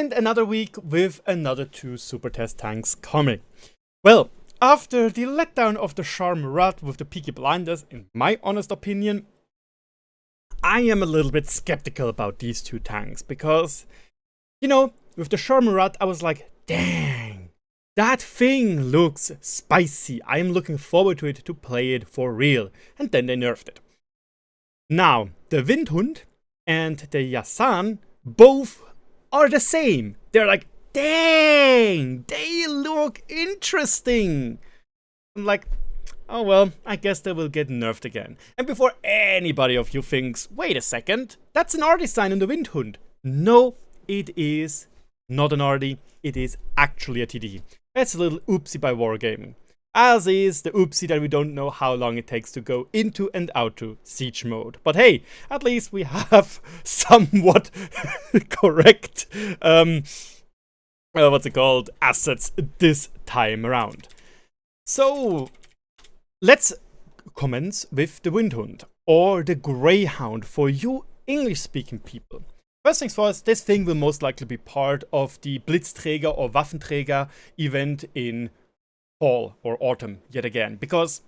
And another week with another 2 SuperTest tanks coming. Well, after the letdown of the Charme-Rat with the Peaky Blinders, in my honest opinion, I am a little bit skeptical about these 2 tanks because, you know, with the Charme-Rat I was like, dang, that thing looks spicy. I am looking forward to it to play it for real. And then they nerfed it. Now, the Windhund and the Jasan both are the same. They're like, dang, they look interesting. I'm like, oh well, I guess they will get nerfed again. And before anybody of you thinks, wait a second, that's an R design in the Windhund. No, it is not an RD, it is actually a TD. That's a little oopsie by Wargaming. As is the oopsie that we don't know how long it takes to go into and out to siege mode. But hey, at least we have somewhat correct, what's it called, assets this time around. So, let's commence with the Windhund, or the Greyhound for you English-speaking people. First things first, this thing will most likely be part of the Blitzträger or Waffenträger event in fall or autumn yet again, because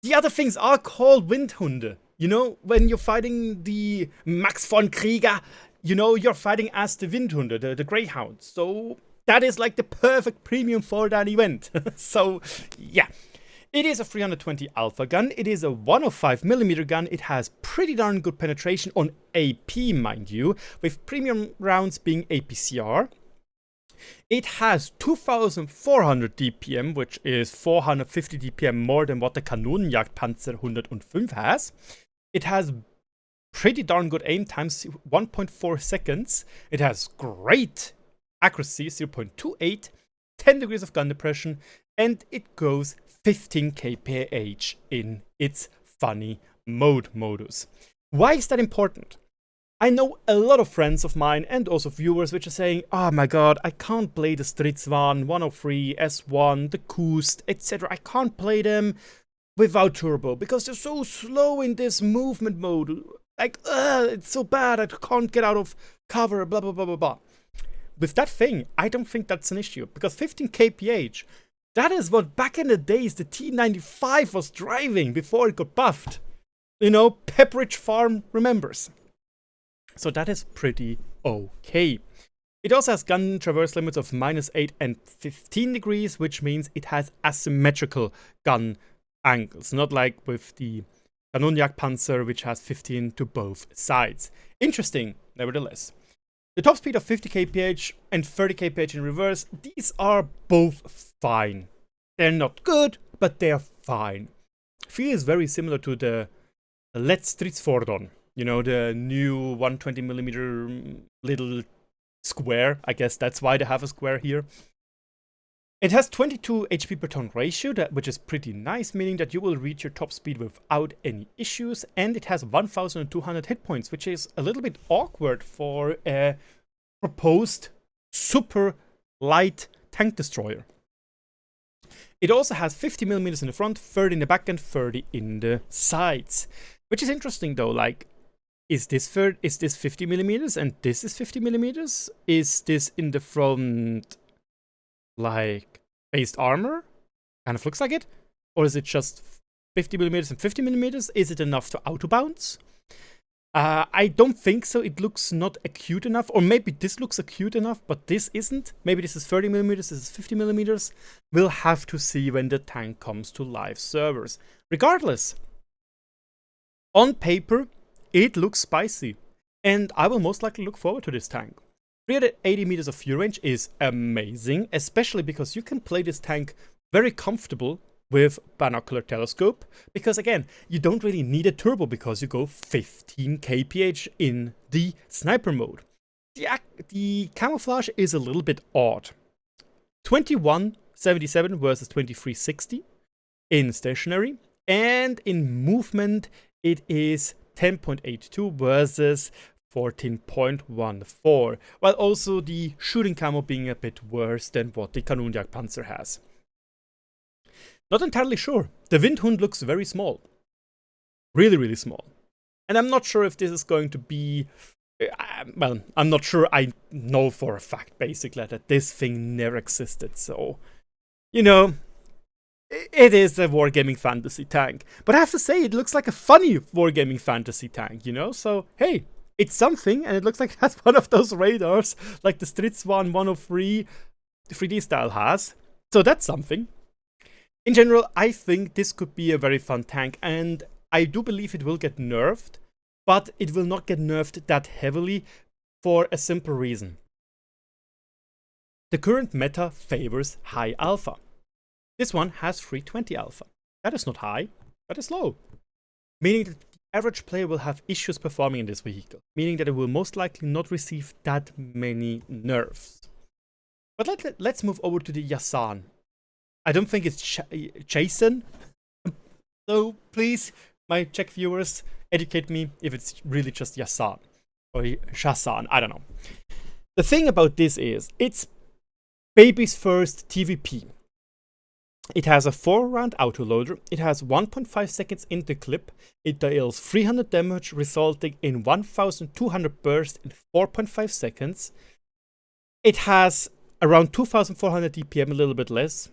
the other things are called Windhunde. You know, when you're fighting the Max von Krieger, you know, you're fighting as the Windhunde, the Greyhound. So that is like the perfect premium for that event. So yeah, it is a 320 alpha gun. It is a 105mm gun. It has pretty darn good penetration on AP, mind you, with premium rounds being APCR. It has 2400 DPM, which is 450 DPM more than what the Kanonenjagdpanzer 105 has. It has pretty darn good aim times, 1.4 seconds. It has great accuracy, 0.28, 10 degrees of gun depression, and it goes 15 kph in its funny mode modus. Why is that important? I know a lot of friends of mine and also viewers which are saying, oh my god, I can't play the Stridsvagn, 103, S1, the Kust, etc. I can't play them without turbo because they're so slow in this movement mode. Like, it's so bad, I can't get out of cover, blah blah blah blah blah. With that thing, I don't think that's an issue, because 15 kph, that is what back in the days the T95 was driving before it got buffed. You know, Pepperidge Farm remembers. So that is pretty okay. It also has gun traverse limits of -8 and 15 degrees, which means it has asymmetrical gun angles, not like with the Kanonenjagdpanzer, which has 15 to both sides. Interesting, nevertheless. The top speed of 50 kph and 30 kph in reverse, these are both fine. They're not good, but they're fine. Feels very similar to the Let's Stridsfordon. You know, the new 120mm little square. I guess that's why they have a square here. It has 22 HP per ton ratio, which is pretty nice, meaning that you will reach your top speed without any issues. And it has 1200 hit points, which is a little bit awkward for a proposed super light tank destroyer. It also has 50mm in the front, 30 in the back, and 30 in the sides. Which is interesting though, like, is this 50mm and this is 50mm? Is this in the front like based armor? Kind of looks like it. Or is it just 50mm and 50mm? Is it enough to auto bounce? I don't think so. It looks not acute enough. Or maybe this looks acute enough, but this isn't. Maybe this is 30mm, this is 50mm. We'll have to see when the tank comes to live servers. Regardless, on paper, it looks spicy, and I will most likely look forward to this tank. 380 meters of fuel range is amazing, especially because you can play this tank very comfortable with binocular telescope, because again, you don't really need a turbo because you go 15 kph in the sniper mode. The camouflage is a little bit odd. 2177 versus 2360 in stationary, and in movement it is 10.82 versus 14.14, while also the shooting camo being a bit worse than what the Kanonenjagdpanzer has. Not entirely sure. The Windhund looks very small. Really, really small. And I'm not sure if this is going to be Well, I'm not sure. I know for a fact, basically, that this thing never existed. So, you know, it is a wargaming fantasy tank. But I have to say, it looks like a funny wargaming fantasy tank, you know? So, hey, it's something, and it looks like it has one of those radars, like the Stridswan 103 3D style has. So that's something. In general, I think this could be a very fun tank, and I do believe it will get nerfed, but it will not get nerfed that heavily for a simple reason. The current meta favors high alpha. This one has 320 alpha. That is not high, that is low. Meaning that the average player will have issues performing in this vehicle, meaning that it will most likely not receive that many nerfs. But let's move over to the Jasan. I don't think it's Jasan, so please, my Czech viewers, educate me if it's really just Jasan or Jasan, I don't know. The thing about this is, it's baby's first TVP. It has a 4-round autoloader, it has 1.5 seconds interclip, it deals 300 damage resulting in 1200 burst in 4.5 seconds. It has around 2400 DPM, a little bit less.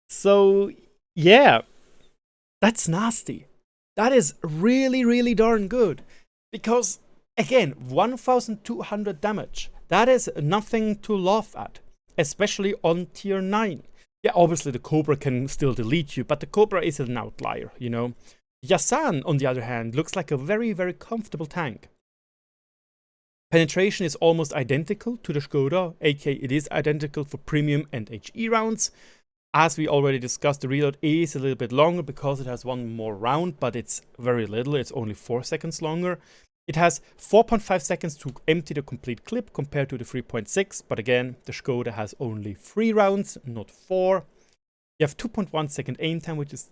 So, yeah, that's nasty. That is really, really darn good. Because, again, 1200 damage. That is nothing to laugh at, especially on Tier 9. Yeah, obviously the Cobra can still delete you, but the Cobra is an outlier, you know. Jasan, on the other hand, looks like a very, very comfortable tank. Penetration is almost identical to the Skoda, aka it is identical for premium and HE rounds. As we already discussed, the reload is a little bit longer because it has one more round, but it's very little, it's only 4 seconds longer. It has 4.5 seconds to empty the complete clip compared to the 3.6, but again, the Skoda has only 3 rounds, not 4. You have 2.1 second aim time, which is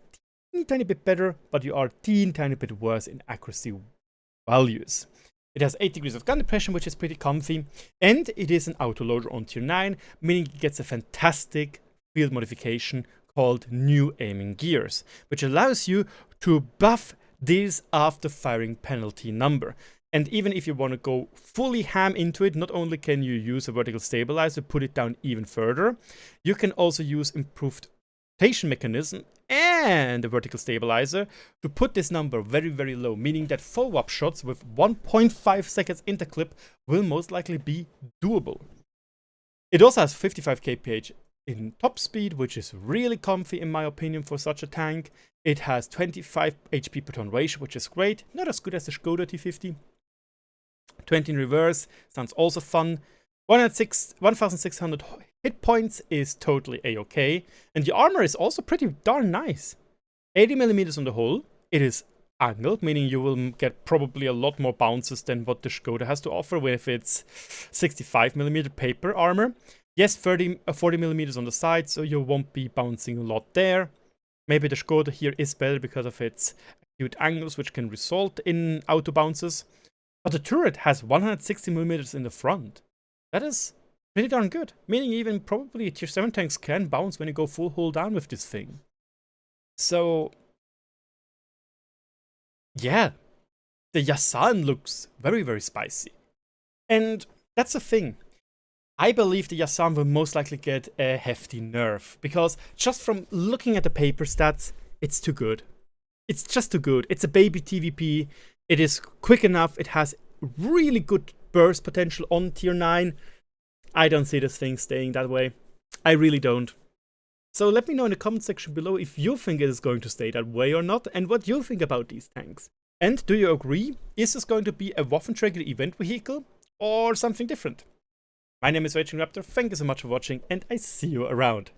a tiny bit better, but you are a tiny bit worse in accuracy values. It has 8 degrees of gun depression, which is pretty comfy, and it is an autoloader on Tier 9, meaning it gets a fantastic field modification called New Aiming Gears, which allows you to buff this after firing penalty number. And even if you want to go fully ham into it, not only can you use a vertical stabilizer, put it down even further, you can also use improved rotation mechanism and a vertical stabilizer to put this number very, very low, meaning that follow-up shots with 1.5 seconds interclip will most likely be doable. It also has 55 kph in top speed, which is really comfy in my opinion for such a tank. It has 25 HP per ton ratio, which is great, not as good as the Skoda T50. 20 in reverse, sounds also fun. 1600 hit points is totally a-okay, and the armor is also pretty darn nice. 80mm on the hull, it is angled, meaning you will get probably a lot more bounces than what the Skoda has to offer with its 65mm paper armor. Yes, 40mm on the side, so you won't be bouncing a lot there. Maybe the Skoda here is better because of its acute angles, which can result in auto bounces. But the turret has 160mm in the front. That is pretty darn good, meaning even probably Tier 7 tanks can bounce when you go full hull down with this thing. So, yeah, the Jasan looks very, very spicy. And that's the thing. I believe the Jasan will most likely get a hefty nerf, because just from looking at the paper stats, it's too good. It's just too good. It's a baby TVP. It is quick enough. It has really good burst potential on Tier 9. I don't see this thing staying that way. I really don't. So let me know in the comment section below if you think it is going to stay that way or not, and what you think about these tanks. And do you agree? Is this going to be a Waffenträger event vehicle or something different? My name is RagingRaptor, thank you so much for watching, and I see you around.